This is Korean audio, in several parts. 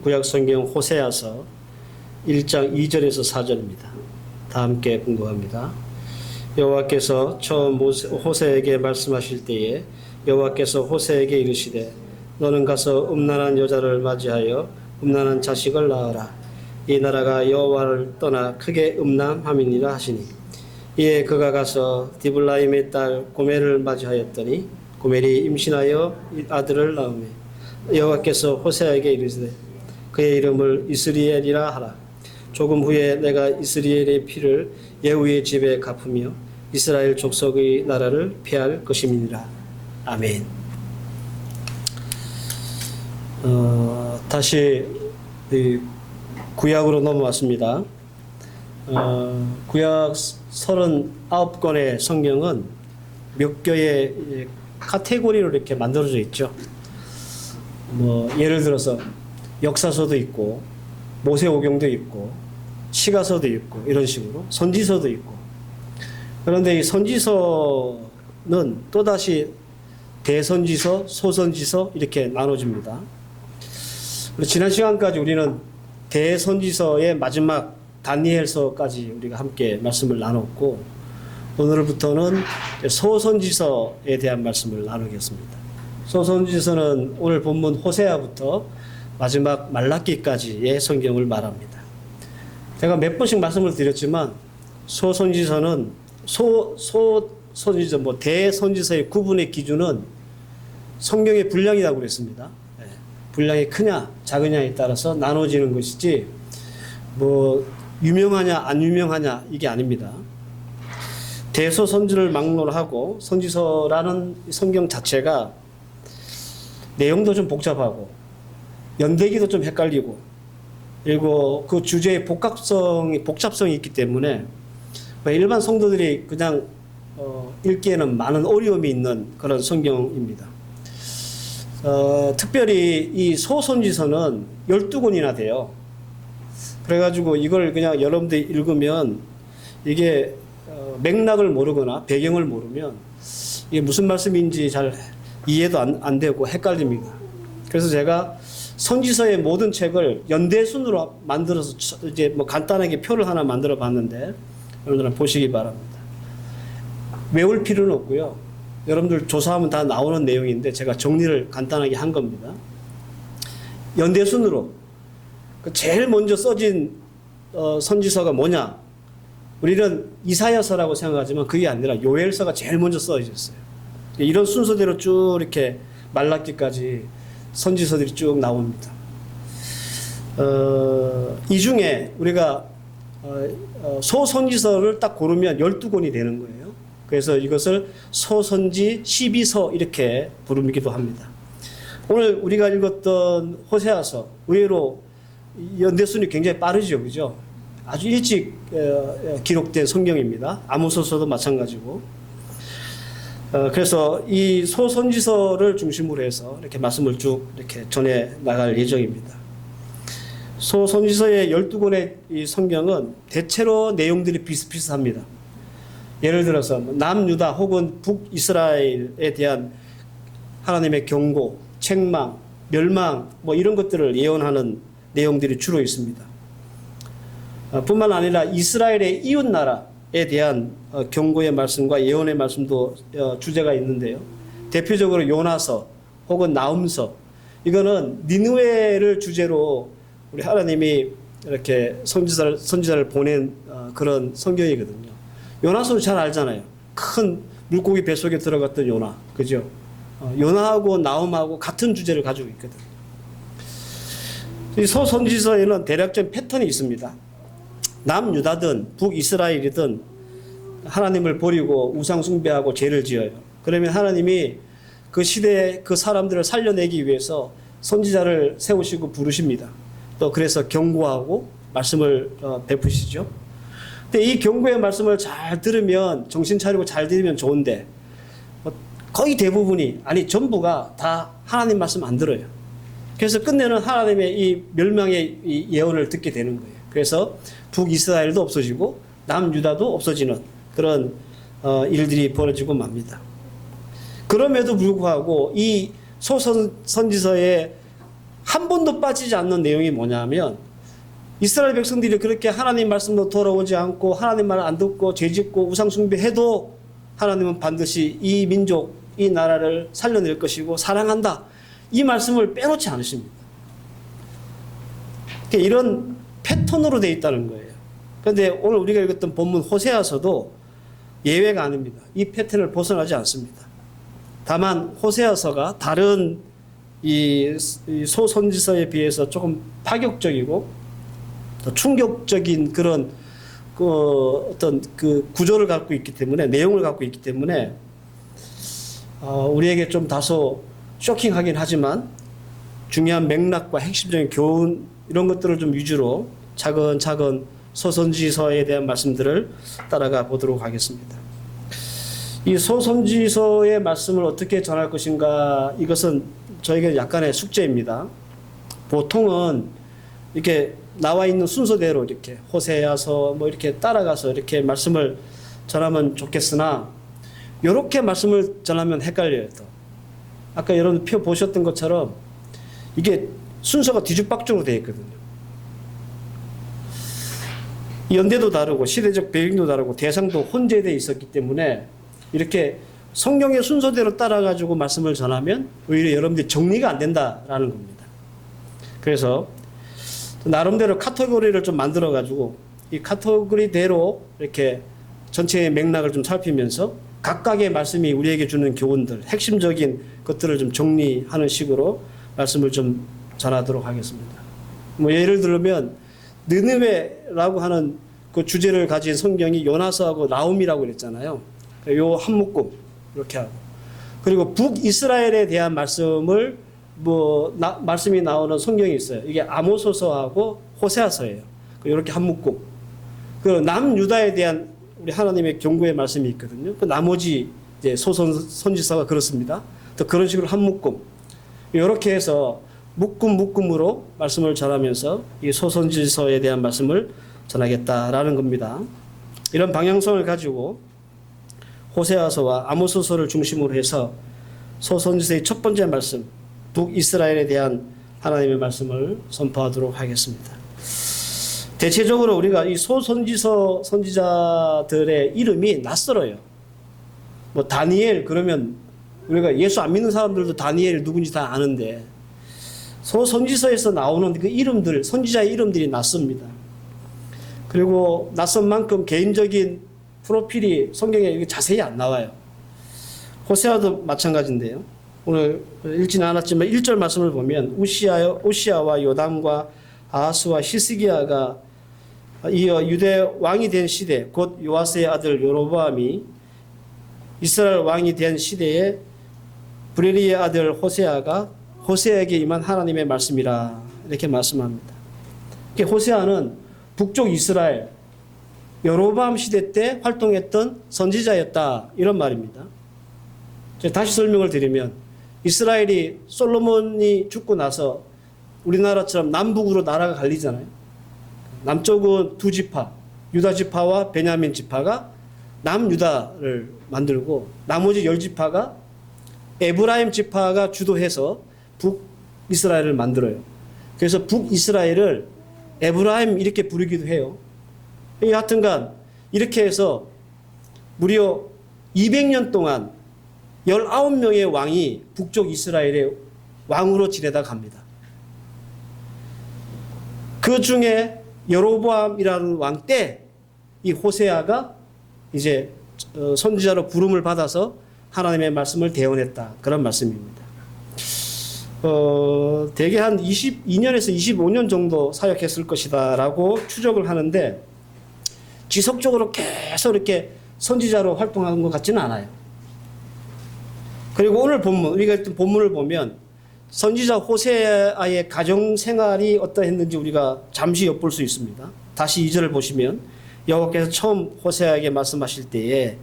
구약성경 호세아서 1장 2절에서 4절입니다. 다 함께 공부합니다. 여호와께서 처음 호세에게 말씀하실 때에 여호와께서 호세에게 이르시되 너는 가서 음란한 여자를 맞이하여 음란한 자식을 낳으라. 이 나라가 여호와를 떠나 크게 음란함이니라 하시니 이에 그가 가서 디블라임의 딸 고멜을 맞이하였더니 고멜이 임신하여 아들을 낳으며 여호와께서 호세아에게 이르시되 그의 이름을 이스리엘이라 하라. 조금 후에 내가 이스리엘의 피를 예후의 집에 갚으며 이스라엘 족속의 나라를 피할 것임이니라. 아멘. 다시 구약으로 넘어왔습니다. 구약 39권의 성경은 몇 개의 카테고리로 이렇게 만들어져 있죠. 예를 들어서 역사서도 있고 모세오경도 있고 시가서도 있고 이런 식으로 선지서도 있고, 그런데 이 선지서는 또다시 대선지서, 소선지서 이렇게 나눠집니다. 지난 시간까지 우리는 대선지서의 마지막 다니엘서까지 우리가 함께 말씀을 나눴고, 오늘부터는 소선지서에 대한 말씀을 나누겠습니다. 소선지서는 오늘 본문 호세아부터 마지막 말라기까지의 성경을 말합니다. 제가 몇 번씩 말씀을 드렸지만 소선지서는 소선지서, 대선지서의 구분의 기준은 성경의 분량이라고 그랬습니다. 분량이 크냐 작으냐에 따라서 나눠지는 것이지 유명하냐 안 유명하냐 이게 아닙니다. 대소선지를 막론하고 선지서라는 성경 자체가 내용도 좀 복잡하고 연대기도 좀 헷갈리고, 그리고 그 주제의 복잡성이 있기 때문에 일반 성도들이 그냥 읽기에는 많은 어려움이 있는 그런 성경입니다. 특별히 이 소선지서는 12권이나 돼요. 그래가지고 이걸 그냥 여러분들이 읽으면 이게 맥락을 모르거나 배경을 모르면 이게 무슨 말씀인지 잘 이해도 안 되고 헷갈립니다. 그래서 제가 선지서의 모든 책을 연대순으로 만들어서 이제 간단하게 표를 하나 만들어 봤는데 여러분들 보시기 바랍니다. 외울 필요는 없고요. 여러분들 조사하면 다 나오는 내용인데 제가 정리를 간단하게 한 겁니다. 연대순으로 제일 먼저 써진 선지서가 뭐냐? 우리는 이사야서라고 생각하지만 그게 아니라 요엘서가 제일 먼저 써졌어요. 이런 순서대로 쭉 이렇게 말라기까지 선지서들이 쭉 나옵니다. 이 중에 우리가 소선지서를 딱 고르면 12권이 되는 거예요. 그래서 이것을 소선지 12서 이렇게 부르기도 합니다. 오늘 우리가 읽었던 호세아서 의외로 연대순이 굉장히 빠르죠, 그죠? 아주 일찍 기록된 성경입니다. 아모스서도 마찬가지고. 그래서 이 소선지서를 중심으로 해서 이렇게 말씀을 쭉 이렇게 전해 나갈 예정입니다. 소선지서의 12권의 이 성경은 대체로 내용들이 비슷비슷합니다. 예를 들어서 남유다 혹은 북이스라엘에 대한 하나님의 경고, 책망, 멸망 이런 것들을 예언하는 내용들이 주로 있습니다. 뿐만 아니라 이스라엘의 이웃나라에 대한 경고의 말씀과 예언의 말씀도 주제가 있는데요. 대표적으로 요나서 혹은 나훔서, 이거는 니느웨를 주제로 우리 하나님이 이렇게 선지자를 보낸 그런 성경이거든요. 요나서도 잘 알잖아요. 큰 물고기 뱃속에 들어갔던 요나, 그죠? 요나하고 나훔하고 같은 주제를 가지고 있거든요. 이 소선지서에는 대략적인 패턴이 있습니다. 남유다든 북이스라엘이든 하나님을 버리고 우상 숭배하고 죄를 지어요. 그러면 하나님이 그 시대에 그 사람들을 살려내기 위해서 선지자를 세우시고 부르십니다. 또 그래서 경고하고 말씀을 베푸시죠. 근데 이 경고의 말씀을 잘 들으면, 정신 차리고 잘 들으면 좋은데 거의 대부분이, 아니 전부가 다 하나님 말씀 안 들어요. 그래서 끝내는 하나님의 이 멸망의 이 예언을 듣게 되는 거예요. 그래서 북이스라엘도 없어지고 남유다도 없어지는 그런 일들이 벌어지고 맙니다. 그럼에도 불구하고 이 소선지서의 한 번도 빠지지 않는 내용이 뭐냐면 이스라엘 백성들이 그렇게 하나님 말씀으로 돌아오지 않고 하나님 말 안 듣고 죄짓고 우상 숭배해도 하나님은 반드시 이 민족, 이 나라를 살려낼 것이고 사랑한다. 이 말씀을 빼놓지 않으십니다. 이런 패턴으로 되어 있다는 거예요. 그런데 오늘 우리가 읽었던 본문 호세아서도 예외가 아닙니다. 이 패턴을 벗어나지 않습니다. 다만 호세아서가 다른 이 소선지서에 비해서 조금 파격적이고 더 충격적인 그런 어떤 그 구조를 갖고 있기 때문에, 내용을 갖고 있기 때문에 우리에게 좀 다소 쇼킹하긴 하지만 중요한 맥락과 핵심적인 교훈 이런 것들을 좀 위주로 차근차근 소선지서에 대한 말씀들을 따라가 보도록 하겠습니다. 이 소선지서의 말씀을 어떻게 전할 것인가, 이것은 저에게 약간의 숙제입니다. 보통은 이렇게 나와 있는 순서대로 이렇게 호세아서 뭐 이렇게 따라가서 이렇게 말씀을 전하면 좋겠으나 이렇게 말씀을 전하면 헷갈려요. 또 아까 여러분 표 보셨던 것처럼 이게 순서가 뒤죽박죽으로 되어 있거든요. 연대도 다르고 시대적 배경도 다르고 대상도 혼재되어 있었기 때문에 이렇게 성경의 순서대로 따라가지고 말씀을 전하면 오히려 여러분들이 정리가 안 된다라는 겁니다. 그래서 나름대로 카테고리를 좀 만들어가지고 이 카테고리대로 이렇게 전체의 맥락을 좀 살피면서 각각의 말씀이 우리에게 주는 교훈들, 핵심적인 것들을 좀 정리하는 식으로 말씀을 좀 전하도록 하겠습니다. 뭐 예를 들면 느느웨라고 하는 그 주제를 가진 성경이 요나서하고 나홈이라고 그랬잖아요. 요 한 묶음 이렇게 하고, 그리고 북이스라엘에 대한 말씀을 말씀이 나오는 성경이 있어요. 이게 아모소서하고 호세아서예요. 이렇게 한 묶음. 그리고 남유다에 대한 우리 하나님의 경고의 말씀이 있거든요. 그 나머지 이제 선지서가 그렇습니다. 또 그런 식으로 한 묶음. 이렇게 해서 묶음으로 말씀을 전하면서 이 소선지서에 대한 말씀을 전하겠다라는 겁니다. 이런 방향성을 가지고 호세아서와 아모스서를 중심으로 해서 소선지서의 첫 번째 말씀, 북이스라엘에 대한 하나님의 말씀을 선포하도록 하겠습니다. 대체적으로 우리가 이 소선지서 선지자들의 이름이 낯설어요. 뭐 다니엘 그러면 우리가 예수 안 믿는 사람들도 다니엘 누군지 다 아는데 소선지서에서 나오는 그 이름들, 선지자의 이름들이 낯섭니다. 그리고 낯선 만큼 개인적인 프로필이 성경에 자세히 안 나와요. 호세아도 마찬가지인데요. 오늘 읽지는 않았지만 1절 말씀을 보면 우시아와 요담과 아하스와 히스기야가 이어 유대 왕이 된 시대, 곧 요아스의 아들 여로보암이 이스라엘 왕이 된 시대에 브레리의 아들 호세아가 호세아에게 임한 하나님의 말씀이라 이렇게 말씀합니다. 호세아는 북쪽 이스라엘 여로보암 시대 때 활동했던 선지자였다 이런 말입니다. 다시 설명을 드리면 이스라엘이 솔로몬이 죽고 나서 우리나라처럼 남북으로 나라가 갈리잖아요. 남쪽은 두 지파, 유다 지파와 베냐민 지파가 남유다를 만들고 나머지 10지파가 에브라임 지파가 주도해서 북이스라엘을 만들어요. 그래서 북이스라엘을 에브라임 이렇게 부르기도 해요. 하여튼간 이렇게 해서 무려 200년 동안 19명의 왕이 북쪽 이스라엘의 왕으로 지내다 갑니다. 그 중에 여로보암이라는 왕 때 이 호세아가 이제 선지자로 부름을 받아서 하나님의 말씀을 대언했다. 그런 말씀입니다. 대개 한 22년에서 25년 정도 사역했을 것이다 라고 추적을 하는데 지속적으로 계속 이렇게 선지자로 활동하는 것 같지는 않아요. 그리고 오늘 본문, 우리가 읽던 본문을 보면 선지자 호세아의 가정 생활이 어떠했는지 우리가 잠시 엿볼 수 있습니다. 다시 2절을 보시면 여호와께서 처음 호세아에게 말씀하실 때에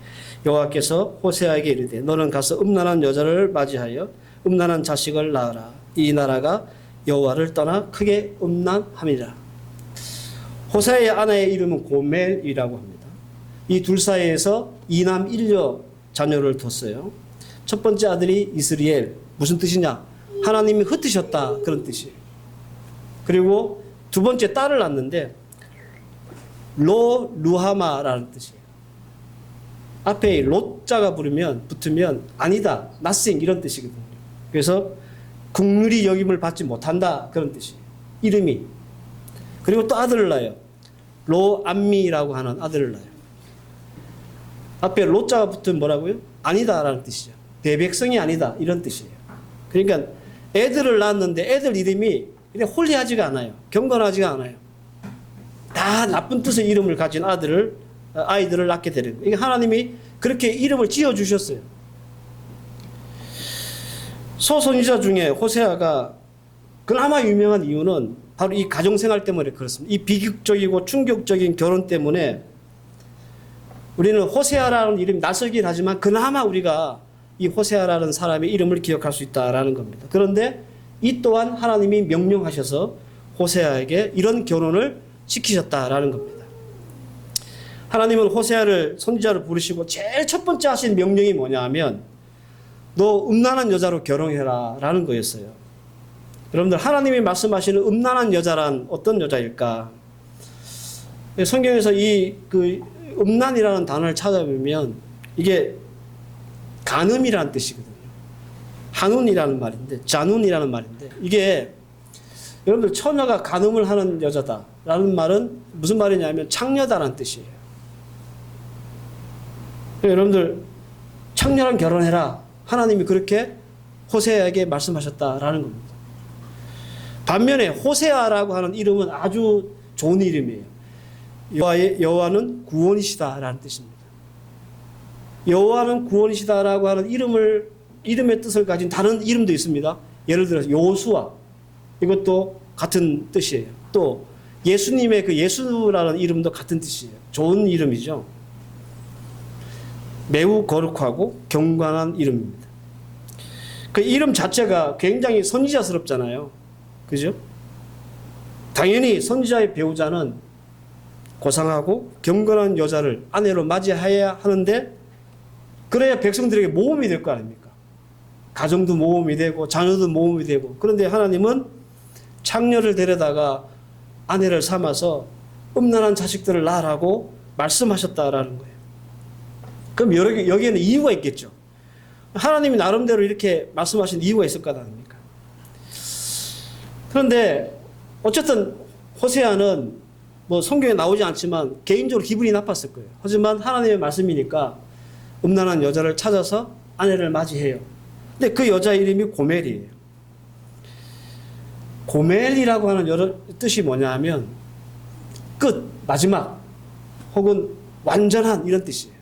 여호와께서 호세아에게 이르되 너는 가서 음란한 여자를 맞이하여 음란한 자식을 낳으라. 이 나라가 여호와를 떠나 크게 음란함이라. 호세아의 아내의 이름은 고멜이라고 합니다. 이 둘 사이에서 2남 1녀 자녀를 뒀어요. 첫 번째 아들이 이스리엘. 무슨 뜻이냐? 하나님이 흩으셨다. 그런 뜻이에요. 그리고 두 번째 딸을 낳는데 로 루하마라는 뜻이에요. 앞에 로자가 붙으면 아니다, nothing 이런 뜻이거든요. 그래서 국률이 여김을 받지 못한다 그런 뜻이에요. 이름이. 그리고 또 아들을 낳아요. 로암미라고 하는 아들을 낳아요. 앞에 로자가 붙으면 뭐라고요? 아니다라는 뜻이죠. 대백성이 아니다 이런 뜻이에요. 그러니까 애들을 낳았는데 애들 이름이 홀리하지가 않아요. 경건하지가 않아요. 다 나쁜 뜻의 이름을 가진 아이들을 낳게 되는 거예요. 하나님이 그렇게 이름을 지어주셨어요. 소선지자 중에 호세아가 그나마 유명한 이유는 바로 이 가정생활 때문에 그렇습니다. 이 비극적이고 충격적인 결혼 때문에 우리는 호세아라는 이름이 낯설긴 하지만 그나마 우리가 이 호세아라는 사람의 이름을 기억할 수 있다라는 겁니다. 그런데 이 또한 하나님이 명령하셔서 호세아에게 이런 결혼을 시키셨다라는 겁니다. 하나님은 호세아를 선지자로 부르시고 제일 첫 번째 하신 명령이 뭐냐 하면 너 음란한 여자로 결혼해라 라는 거였어요. 여러분들 하나님이 말씀하시는 음란한 여자란 어떤 여자일까? 성경에서 음란이라는 단어를 찾아보면 이게 간음이라는 뜻이거든요. 한운이라는 말인데, 잔운이라는 말인데, 이게 여러분들 처녀가 간음을 하는 여자다라는 말은 무슨 말이냐면 창녀다라는 뜻이에요. 여러분들 창녀랑 결혼해라. 하나님이 그렇게 호세아에게 말씀하셨다라는 겁니다. 반면에 호세아라고 하는 이름은 아주 좋은 이름이에요. 여호와는 구원이시다라는 뜻입니다. 여호와는 구원이시다라고 하는 이름의 뜻을 가진 다른 이름도 있습니다. 예를 들어서 여호수아, 이것도 같은 뜻이에요. 또 예수님의 그 예수라는 이름도 같은 뜻이에요. 좋은 이름이죠. 매우 거룩하고 경건한 이름입니다. 그 이름 자체가 굉장히 선지자스럽잖아요. 그죠? 당연히 선지자의 배우자는 고상하고 경건한 여자를 아내로 맞이해야 하는데 그래야 백성들에게 모험이 될 거 아닙니까? 가정도 모험이 되고 자녀도 모험이 되고. 그런데 하나님은 창녀를 데려다가 아내를 삼아서 음란한 자식들을 낳으라고 말씀하셨다라는 거예요. 그럼 여기에는 이유가 있겠죠. 하나님이 나름대로 이렇게 말씀하신 이유가 있을 거 아닙니까? 그런데 어쨌든 호세아는 뭐 성경에 나오지 않지만 개인적으로 기분이 나빴을 거예요. 하지만 하나님의 말씀이니까 음란한 여자를 찾아서 아내를 맞이해요. 근데 그 여자 이름이 고멜이에요. 고멜이라고 하는 뜻이 뭐냐 하면 끝, 마지막 혹은 완전한 이런 뜻이에요.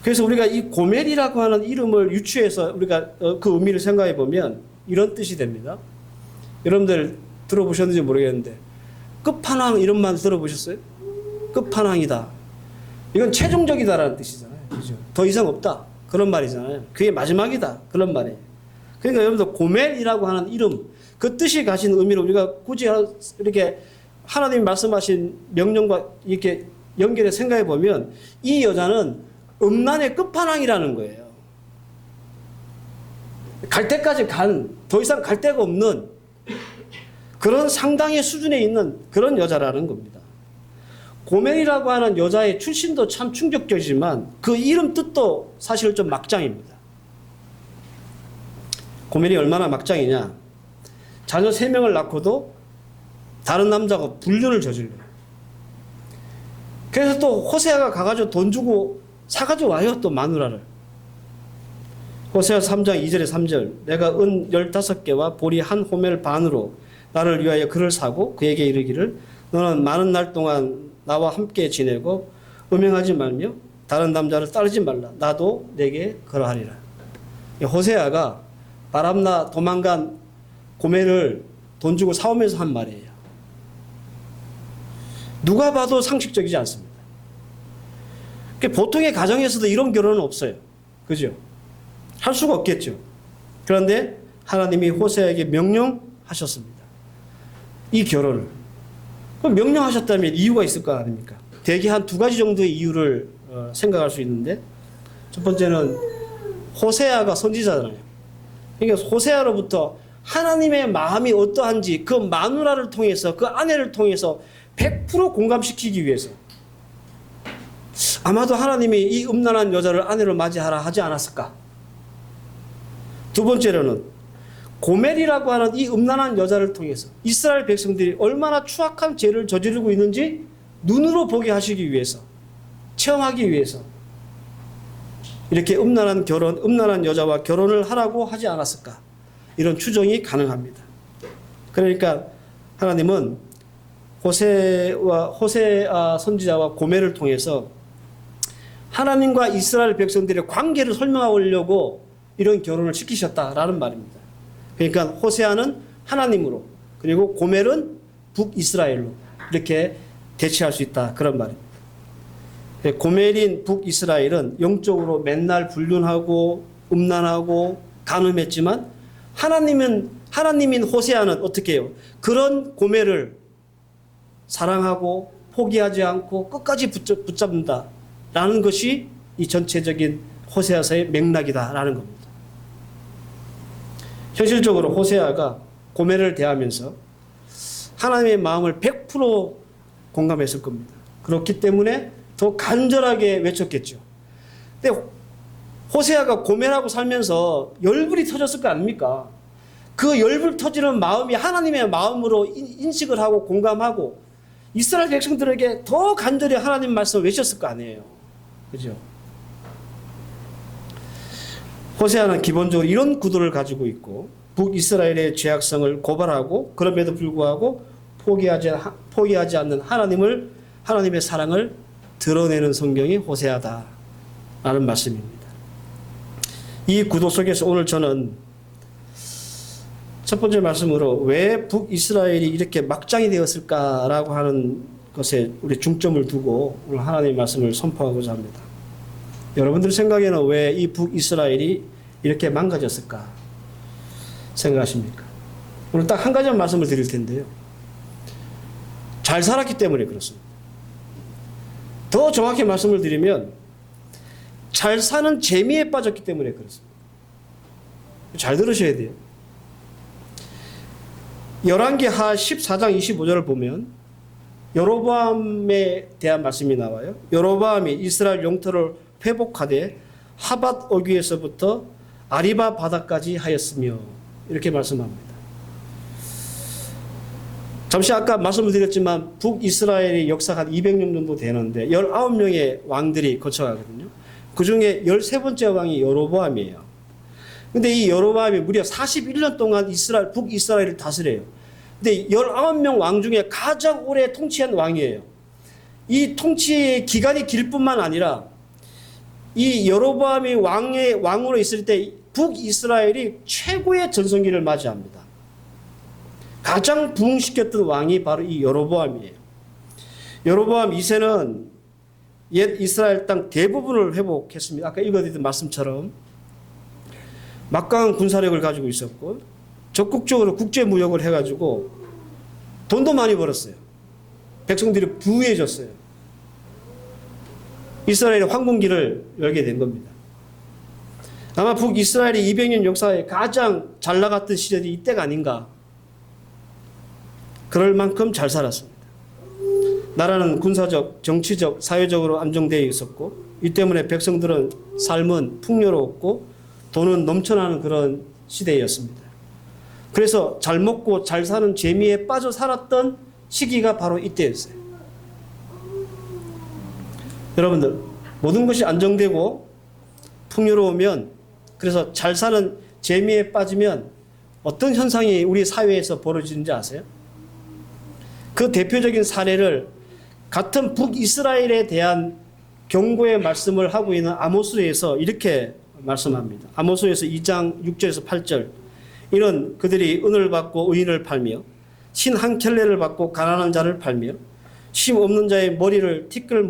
그래서 우리가 이 고멜이라고 하는 이름을 유추해서 우리가 그 의미를 생각해 보면 이런 뜻이 됩니다. 여러분들 들어보셨는지 모르겠는데 끝판왕 이름만 들어보셨어요? 끝판왕이다. 이건 최종적이다라는 뜻이잖아요. 그죠? 더 이상 없다. 그런 말이잖아요. 그게 마지막이다. 그런 말이에요. 그러니까 여러분들 고멜이라고 하는 이름, 그 뜻이 가진 의미를 우리가 굳이 이렇게 하나님이 말씀하신 명령과 이렇게 연결해 생각해 보면 이 여자는 음란의 끝판왕이라는 거예요. 갈 때까지 더 이상 갈 데가 없는 그런 상당의 수준에 있는 그런 여자라는 겁니다. 고멜이라고 하는 여자의 출신도 참 충격적이지만 그 이름 뜻도 사실 좀 막장입니다. 고멜이 얼마나 막장이냐. 자녀 3명을 낳고도 다른 남자가 불륜을 저질러요. 그래서 또 호세아가 가가지고 돈 주고 사가지고 와요. 또 마누라를. 호세아 3장 2절에 3절 내가 은 15개와 보리 한 호멜 반으로 나를 위하여 그를 사고 그에게 이르기를 너는 많은 날 동안 나와 함께 지내고 음행하지 말며 다른 남자를 따르지 말라. 나도 내게 그러하리라. 호세아가 바람나 도망간 고멜을 돈 주고 사오면서 한 말이에요. 누가 봐도 상식적이지 않습니다. 보통의 가정에서도 이런 결혼은 없어요. 그죠? 할 수가 없겠죠. 그런데 하나님이 호세아에게 명령하셨습니다. 이 결혼을. 그럼 명령하셨다면 이유가 있을 거 아닙니까? 대개 한 2가지 정도의 이유를 생각할 수 있는데 첫 번째는 호세아가 선지자잖아요. 그러니까 호세아로부터 하나님의 마음이 어떠한지 그 마누라를 통해서 그 아내를 통해서 100% 공감시키기 위해서 아마도 하나님이 이 음란한 여자를 아내로 맞이하라 하지 않았을까? 두 번째로는 고멜이라고 하는 이 음란한 여자를 통해서 이스라엘 백성들이 얼마나 추악한 죄를 저지르고 있는지 눈으로 보게 하시기 위해서, 체험하기 위해서 이렇게 음란한 여자와 결혼을 하라고 하지 않았을까? 이런 추정이 가능합니다. 그러니까 하나님은 호세 선지자와 고멜을 통해서 하나님과 이스라엘 백성들의 관계를 설명하려고 이런 결혼을 시키셨다라는 말입니다. 그러니까 호세아는 하나님으로, 그리고 고멜은 북이스라엘로 이렇게 대치할 수 있다, 그런 말입니다. 고멜인 북이스라엘은 영적으로 맨날 불륜하고 음란하고 간음했지만 하나님인 호세아는 어떻게 해요? 그런 고멜을 사랑하고 포기하지 않고 끝까지 붙잡는다라는 것이 이 전체적인 호세아서의 맥락이다라는 겁니다. 현실적으로 호세아가 고멜을 대하면서 하나님의 마음을 100% 공감했을 겁니다. 그렇기 때문에 더 간절하게 외쳤겠죠. 근데 호세아가 고멜하고 살면서 열불이 터졌을 거 아닙니까? 그 열불 터지는 마음이 하나님의 마음으로 인식을 하고 공감하고 이스라엘 백성들에게 더 간절히 하나님 말씀을 외쳤을 거 아니에요. 그죠? 호세아는 기본적으로 이런 구도를 가지고 있고 북이스라엘의 죄악성을 고발하고 그럼에도 불구하고 포기하지 않는 하나님의 사랑을 드러내는 성경이 호세아다라는 말씀입니다. 이 구도 속에서 오늘 저는 첫 번째 말씀으로 왜 북이스라엘이 이렇게 막장이 되었을까라고 하는 것에 우리 중점을 두고 오늘 하나님의 말씀을 선포하고자 합니다. 여러분들 생각에는 왜 이 북이스라엘이 이렇게 망가졌을까 생각하십니까? 오늘 딱 한 가지만 말씀을 드릴 텐데요. 잘 살았기 때문에 그렇습니다. 더 정확히 말씀을 드리면 잘 사는 재미에 빠졌기 때문에 그렇습니다. 잘 들으셔야 돼요. 열왕기하 14장 25절을 보면 여로보암에 대한 말씀이 나와요. 여로보암이 이스라엘 영토를 회복하되 하밧 어귀에서부터 아리바 바다까지 하였으며 이렇게 말씀합니다. 잠시 아까 말씀을 드렸지만 북이스라엘의 역사가 한 200년 정도 되는데 19명의 왕들이 거쳐가거든요. 그 중에 13번째 왕이 여로보암이에요. 근데 이 여로보암이 무려 41년 동안 북이스라엘을 다스려요. 근데 19명 왕 중에 가장 오래 통치한 왕이에요. 이 통치 기간이 길 뿐만 아니라 이 여로보암이 왕으로 있을 때 북이스라엘이 최고의 전성기를 맞이합니다. 가장 부흥시켰던 왕이 바로 이 여로보암이에요. 여로보암 2세는 옛 이스라엘 땅 대부분을 회복했습니다. 아까 읽어드린 말씀처럼 막강한 군사력을 가지고 있었고 적극적으로 국제무역을 해가지고 돈도 많이 벌었어요. 백성들이 부유해졌어요. 이스라엘의 황금기를 열게 된 겁니다. 아마 북이스라엘이 200년 역사에 가장 잘 나갔던 시절이 이때가 아닌가. 그럴 만큼 잘 살았습니다. 나라는 군사적, 정치적, 사회적으로 안정되어 있었고 이 때문에 백성들은 삶은 풍요로웠고 돈은 넘쳐나는 그런 시대였습니다. 그래서 잘 먹고 잘 사는 재미에 빠져 살았던 시기가 바로 이때였어요. 여러분들, 모든 것이 안정되고 풍요로우면 그래서 잘 사는 재미에 빠지면 어떤 현상이 우리 사회에서 벌어지는지 아세요? 그 대표적인 사례를 같은 북이스라엘에 대한 경고의 말씀을 하고 있는 아모스에서 이렇게 말씀합니다. 아모스에서 2장 6절에서 8절. 이는 그들이 은을 받고 의인을 팔며 신 한 켤레를 받고 가난한 자를 팔며 심 없는 자의 머리를 티끌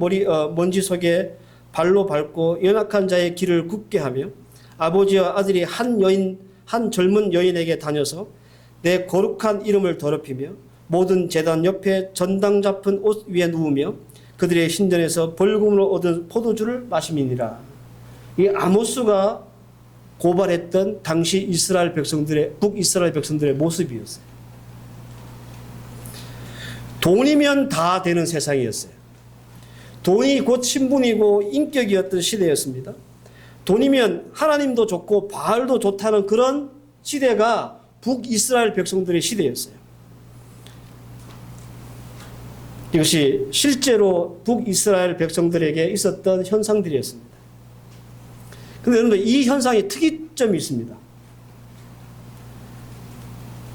먼지 속에 발로 밟고 연약한 자의 길을 굽게 하며 아버지와 아들이 한 젊은 여인에게 다녀서 내 거룩한 이름을 더럽히며 모든 제단 옆에 전당 잡은 옷 위에 누우며 그들의 신전에서 벌금으로 얻은 포도주를 마심이니라. 이 아모스가 고발했던 당시 이스라엘 백성들의, 북이스라엘 백성들의 모습이었어요. 돈이면 다 되는 세상이었어요. 돈이 곧 신분이고 인격이었던 시대였습니다. 돈이면 하나님도 좋고 바알도 좋다는 그런 시대가 북이스라엘 백성들의 시대였어요. 이것이 실제로 북이스라엘 백성들에게 있었던 현상들이었습니다. 그런데 여러분들, 이 현상의 특이점이 있습니다.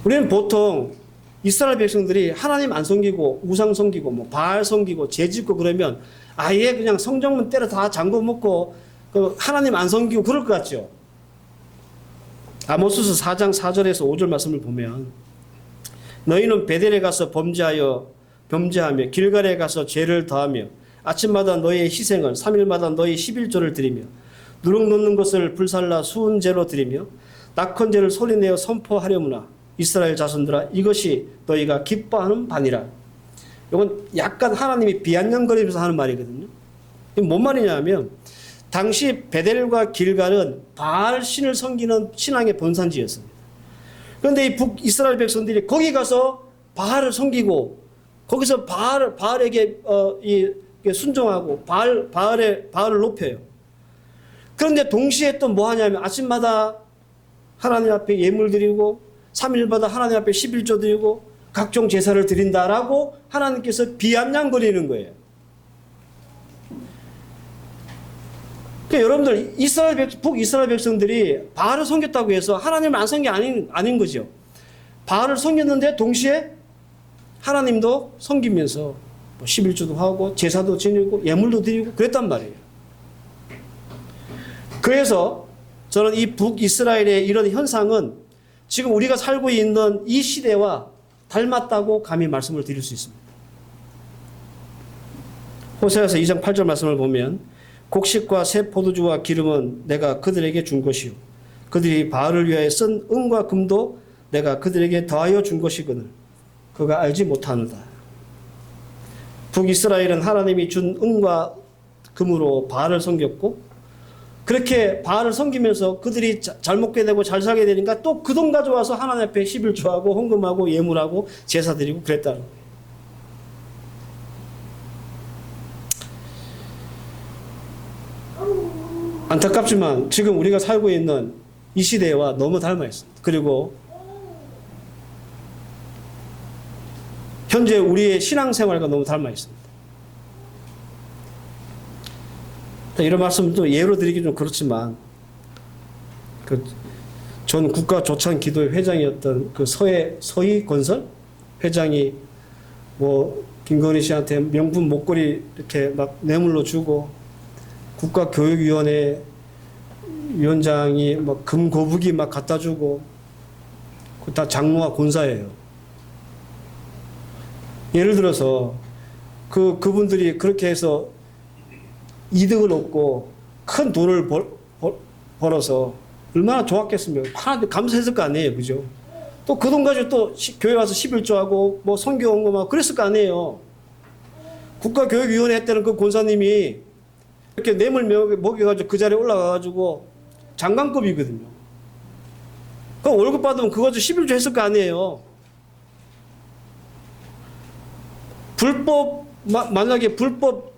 우리는 보통 이스라엘 백성들이 하나님 안 섬기고 우상 섬기고 뭐 바알 섬기고 죄 짓고 그러면 아예 그냥 성전문 때려 다 잠궈 먹고 그 하나님 안 섬기고 그럴 것 같죠. 아모스서 4장 4절에서 5절 말씀을 보면 너희는 베델에 가서 범죄하며 길갈에 가서 죄를 더하며 아침마다 너희의 희생을 3일마다 너희 11조를 드리며 누룩 놓는 것을 불살라 수은제로 드리며 낙헌제를 소리내어 선포하려무나 이스라엘 자손들아 이것이 너희가 기뻐하는 바니라. 이건 약간 하나님이 비아냥거리면서 하는 말이거든요. 이게 뭔 말이냐면 당시 베델과 길갈은 바알 신을 섬기는 신앙의 본산지였습니다. 그런데 이 북이스라엘 백성들이 거기 가서 바알을 섬기고 거기서 바알에게 순종하고 바알을 높여요. 그런데 동시에 또 뭐 하냐면 아침마다 하나님 앞에 예물 드리고 3일마다 하나님 앞에 11조 드리고 각종 제사를 드린다라고 하나님께서 비아냥거리는 거예요. 그러니까 여러분들 북이스라엘 백성들이 바알을 섬겼다고 해서 하나님을 안 섬긴 게 아닌 거죠. 바알을 섬겼는데 동시에 하나님도 섬기면서 뭐 11조도 하고 제사도 지내고 예물도 드리고 그랬단 말이에요. 그래서 저는 이 북이스라엘의 이런 현상은 지금 우리가 살고 있는 이 시대와 닮았다고 감히 말씀을 드릴 수 있습니다. 호세아서 2장 8절 말씀을 보면 곡식과 새 포도주와 기름은 내가 그들에게 준 것이요 그들이 바알을 위하여 쓴 은과 금도 내가 그들에게 더하여 준 것이거늘 그가 알지 못하는다. 북이스라엘은 하나님이 준 은과 금으로 바알을 섬겼고 그렇게 바알을 섬기면서 그들이 잘 먹게 되고 잘 살게 되니까 또 그 돈 가져와서 하나님 앞에 11조하고 헌금하고 예물하고 제사 드리고 그랬다는 거예요. 안타깝지만 지금 우리가 살고 있는 이 시대와 너무 닮아 있습니다. 그리고 현재 우리의 신앙생활과 너무 닮아 있습니다. 이런 말씀도 예로 드리기 좀 그렇지만 전 국가조찬기도회 회장이었던 그 서희건설 회장이 뭐 김건희 씨한테 명품 목걸이 이렇게 막 뇌물로 주고 국가교육위원회 위원장이 막 금거북이 막 갖다 주고 다 장모와 본사예요. 예를 들어서 그분들이 그렇게 해서 이득을 얻고 큰 돈을 벌어서 얼마나 좋았겠습니까? 하나님 감사했을 거 아니에요. 그죠? 또 그 돈 가지고 또 교회 와서 11조하고 뭐 선교 헌금하고 그랬을 거 아니에요. 국가교육위원회 했다는 그 권사님이 이렇게 뇌물 먹여가지고 그 자리에 올라가가지고 장관급이거든요. 그 월급 받으면 그거 가지고 11조 했을 거 아니에요. 만약에 불법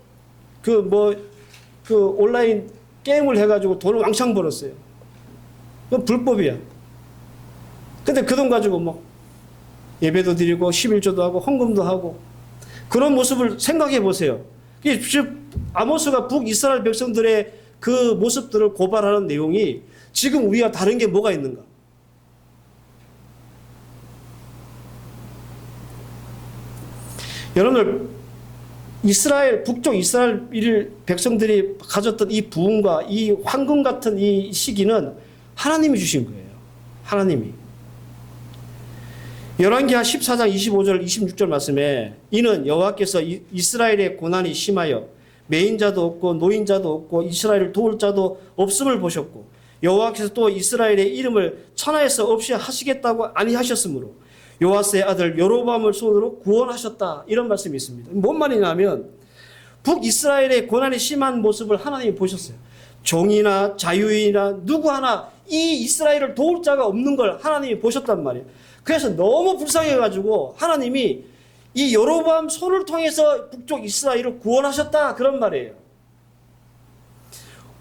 온라인 게임을 해가지고 돈을 왕창 벌었어요. 그건 불법이야. 근데 그 돈 가지고 뭐 예배도 드리고 11조도 하고 헌금도 하고 그런 모습을 생각해 보세요. 아모스가 북이스라엘 백성들의 그 모습들을 고발하는 내용이 지금 우리와 다른 게 뭐가 있는가? 여러분들 북쪽 이스라엘 백성들이 가졌던 이 부흥과 이 황금 같은 이 시기는 하나님이 주신 거예요. 하나님이. 열왕기하 14장 25절 26절 말씀에 이는 여호와께서 이스라엘의 고난이 심하여 매인자도 없고 노인자도 없고 이스라엘을 도울 자도 없음을 보셨고 여호와께서 또 이스라엘의 이름을 천하에서 없이 하시겠다고 아니하셨으므로 요아스의 아들 여로보암을 손으로 구원하셨다. 이런 말씀이 있습니다. 뭔 말이냐면 북이스라엘의 고난이 심한 모습을 하나님이 보셨어요. 종이나 자유인이나 누구 하나 이 이스라엘을 도울 자가 없는 걸 하나님이 보셨단 말이에요. 그래서 너무 불쌍해가지고 하나님이 이 여로보암 손을 통해서 북쪽 이스라엘을 구원하셨다 그런 말이에요.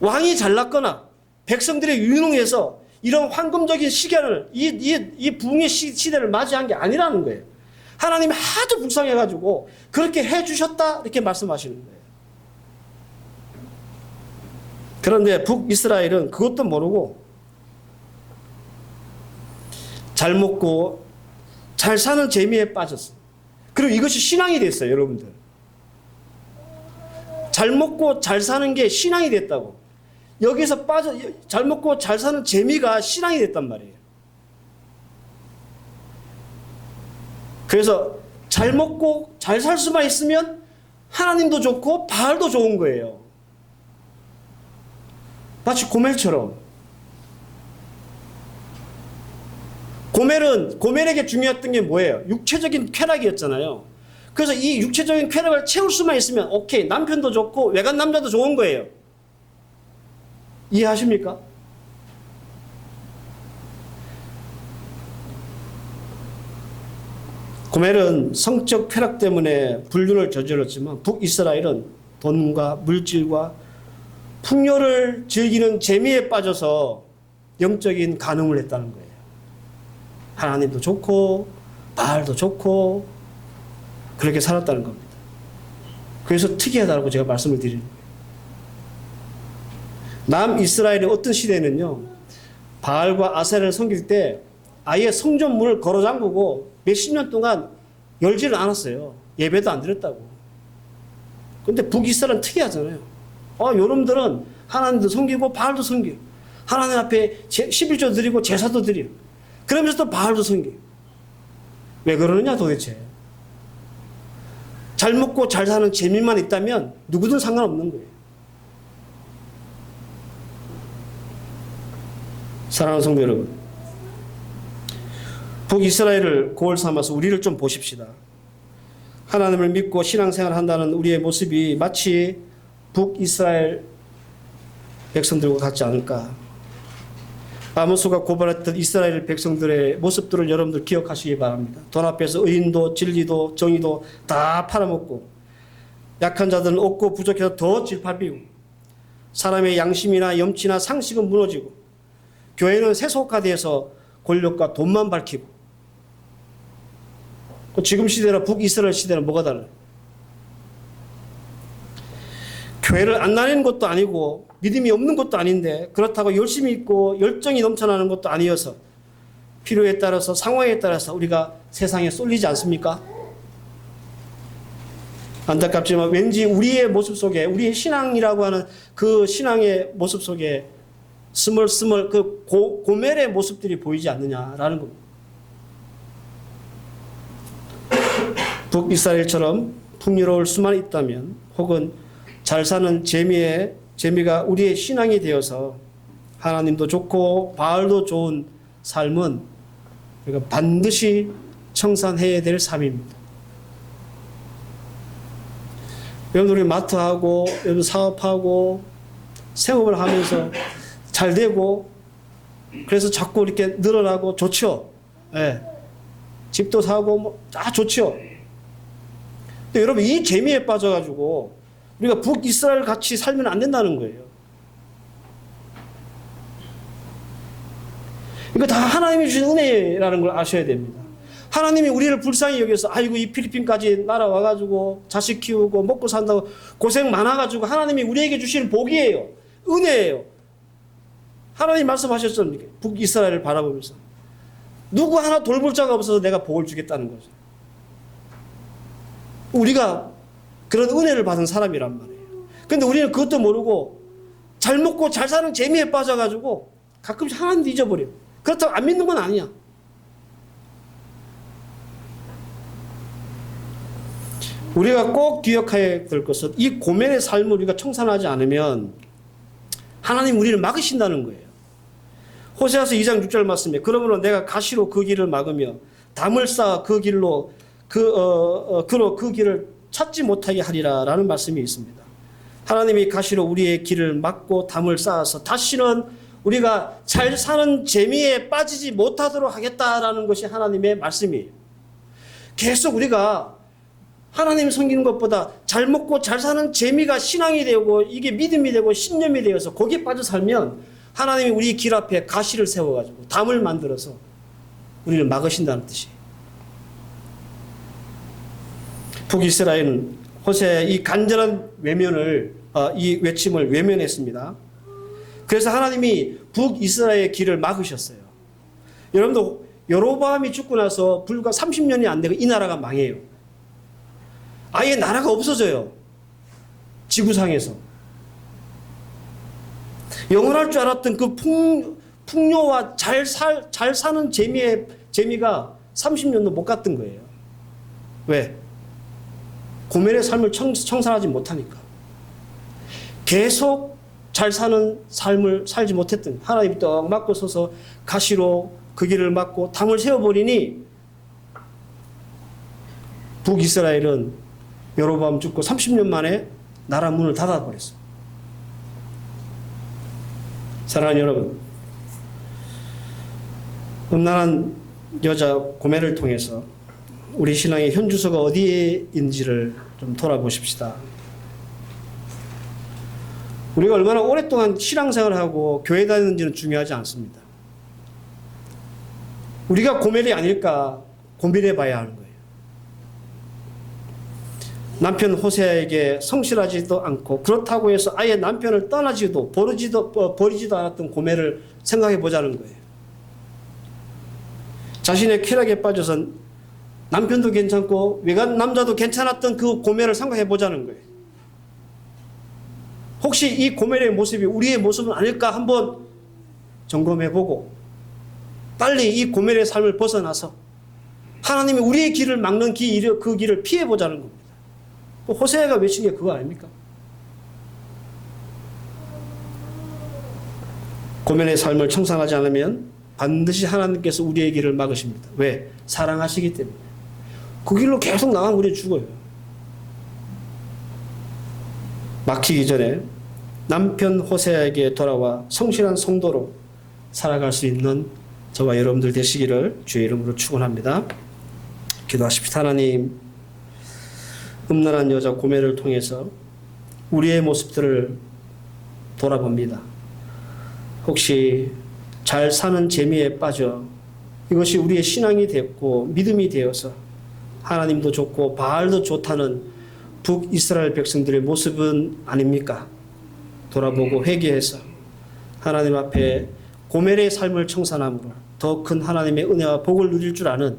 왕이 잘났거나 백성들이 유능해서 이런 황금적인 시간을 이 부흥의 시대를 맞이한 게 아니라는 거예요. 하나님이 하도 불쌍해가지고 그렇게 해주셨다 이렇게 말씀하시는 거예요. 그런데 북이스라엘은 그것도 모르고 잘 먹고 잘 사는 재미에 빠졌어요. 그리고 이것이 신앙이 됐어요, 여러분들. 잘 먹고 잘 사는 게 신앙이 됐다고. 여기서 잘 먹고 잘 사는 재미가 신앙이 됐단 말이에요. 그래서 잘 먹고 잘 살 수만 있으면 하나님도 좋고 바알도 좋은 거예요. 마치 고멜처럼. 고멜에게 중요했던 게 뭐예요? 육체적인 쾌락이었잖아요. 그래서 이 육체적인 쾌락을 채울 수만 있으면 오케이, 남편도 좋고 외간 남자도 좋은 거예요. 이해하십니까? 고멜은 성적 쾌락 때문에 불륜을 저질렀지만 북이스라엘은 돈과 물질과 풍요를 즐기는 재미에 빠져서 영적인 간음을 했다는 거예요. 하나님도 좋고 바알도 좋고 그렇게 살았다는 겁니다. 그래서 특이하다고 제가 말씀을 드리는 거예요. 남이스라엘의 어떤 시대는요, 바알과 아세라를 섬길 때 아예 성전문을 걸어 잠그고 몇십 년 동안 열지를 않았어요. 예배도 안 드렸다고. 근데 북이스라엘은 특이하잖아요. 여러분들은 하나님도 섬기고 바알도 섬기고 하나님 앞에 11조 드리고 제사도 드리고 그러면서 또 바알도 섬기고. 왜 그러느냐 도대체. 잘 먹고 잘 사는 재미만 있다면 누구든 상관없는 거예요. 사랑하는 성도 여러분, 북이스라엘을 고을 삼아서 우리를 좀 보십시다. 하나님을 믿고 신앙생활을 한다는 우리의 모습이 마치 북이스라엘 백성들과 같지 않을까. 아모스가 고발했던 이스라엘 백성들의 모습들을 여러분들 기억하시기 바랍니다. 돈 앞에서 의인도 진리도 정의도 다 팔아먹고 약한 자들은 없고 부족해서 더 질팔비고 사람의 양심이나 염치나 상식은 무너지고 교회는 세속화돼서 권력과 돈만 밝히고. 지금 시대랑 북이스라엘 시대는 뭐가 달라요? 교회를 안 다니는 것도 아니고 믿음이 없는 것도 아닌데 그렇다고 열심히 있고 열정이 넘쳐나는 것도 아니어서 필요에 따라서 상황에 따라서 우리가 세상에 쏠리지 않습니까? 안타깝지만 왠지 우리의 모습 속에 우리의 신앙이라고 하는 그 신앙의 모습 속에 스멀스멀 그 고멜의 모습들이 보이지 않느냐라는 겁니다. 북이스라엘처럼 풍요로울 수만 있다면 혹은 잘 사는 재미가 우리의 신앙이 되어서 하나님도 좋고 바알도 좋은 삶은 우리가 반드시 청산해야 될 삶입니다. 여러분 우리 마트하고 여러분 사업하고 생업을 하면서 잘 되고 그래서 자꾸 이렇게 늘어나고 좋죠. 예. 집도 사고 좋죠. 근데 여러분 이 재미에 빠져가지고 우리가 북이스라엘 같이 살면 안 된다는 거예요. 이거 다 하나님이 주신 은혜라는 걸 아셔야 됩니다. 하나님이 우리를 불쌍히 여겨서 아이고 이 필리핀까지 날아와가지고 자식 키우고 먹고 산다고 고생 많아가지고 하나님이 우리에게 주시는 복이에요. 은혜예요. 하나님 말씀하셨죠. 북이스라엘을 바라보면서 누구 하나 돌볼 자가 없어서 내가 복을 주겠다는 거죠. 우리가 그런 은혜를 받은 사람이란 말이에요. 근데 우리는 그것도 모르고 잘 먹고 잘 사는 재미에 빠져가지고 가끔씩 하나님도 잊어버려. 그렇다고 안 믿는 건 아니야. 우리가 꼭 기억해야 될 것은 이 고멜의 삶을 우리가 청산하지 않으면 하나님 우리를 막으신다는 거예요. 호세아서 2장 6절 말씀에 그러므로 내가 가시로 그 길을 막으며 담을 쌓아 그 길로 그로 그 길을 찾지 못하게 하리라 라는 말씀이 있습니다. 하나님이 가시로 우리의 길을 막고 담을 쌓아서 다시는 우리가 잘 사는 재미에 빠지지 못하도록 하겠다라는 것이 하나님의 말씀이에요. 계속 우리가 하나님 섬기는 것보다 잘 먹고 잘 사는 재미가 신앙이 되고 이게 믿음이 되고 신념이 되어서 거기에 빠져 살면 하나님이 우리 길 앞에 가시를 세워가지고 담을 만들어서 우리를 막으신다는 뜻이에요. 북이스라엘은 호세의 이 간절한 이 외침을 외면했습니다. 그래서 하나님이 북이스라엘의 길을 막으셨어요. 여러분도 여로보암이 죽고 나서 불과 30년이 안 되고 이 나라가 망해요. 아예 나라가 없어져요. 지구상에서. 영원할 줄 알았던 그 풍요와 잘 사는 재미가 30년도 못 갔던 거예요. 왜? 고멜의 삶을 청산하지 못하니까. 계속 잘 사는 삶을 살지 못했던 하나님이 떡 막고 서서 가시로 그 길을 막고 담을 세워버리니 북이스라엘은 여로보암 죽고 30년 만에 나라 문을 닫아버렸어요. 사랑하는 여러분, 음란한 여자 고멜을 통해서 우리 신앙의 현주소가 어디에 있는지를 좀 돌아보십시다. 우리가 얼마나 오랫동안 신앙생활을 하고 교회 다니는지는 중요하지 않습니다. 우리가 고멜이 아닐까 고민해 봐야 하는 거예요. 남편 호세에게 성실하지도 않고 그렇다고 해서 아예 남편을 떠나지도 버리지도 않았던 고멜을 생각해 보자는 거예요. 자신의 쾌락에 빠져서 남편도 괜찮고 외간 남자도 괜찮았던 그 고멜을 생각해 보자는 거예요. 혹시 이 고멜의 모습이 우리의 모습은 아닐까 한번 점검해 보고 빨리 이 고멜의 삶을 벗어나서 하나님이 우리의 길을 막는 그 길을 피해 보자는 겁니다. 호세아가 외친 게 그거 아닙니까? 고멜의 삶을 청산하지 않으면 반드시 하나님께서 우리의 길을 막으십니다. 왜? 사랑하시기 때문에. 그 길로 계속 나가면 우리 죽어요. 막히기 전에 남편 호세아에게 돌아와 성실한 성도로 살아갈 수 있는 저와 여러분들 되시기를 주의 이름으로 축원합니다. 기도하십시다. 하나님, 음란한 여자 고멜을 통해서 우리의 모습들을 돌아봅니다. 혹시 잘 사는 재미에 빠져 이것이 우리의 신앙이 됐고 믿음이 되어서 하나님도 좋고 바알도 좋다는 북이스라엘 백성들의 모습은 아닙니까? 돌아보고 회개해서 하나님 앞에 고멜의 삶을 청산함으로 더 큰 하나님의 은혜와 복을 누릴 줄 아는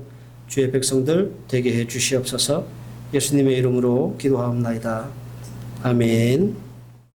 주의 백성들 되게 해 주시옵소서. 예수님의 이름으로 기도하옵나이다. 아멘.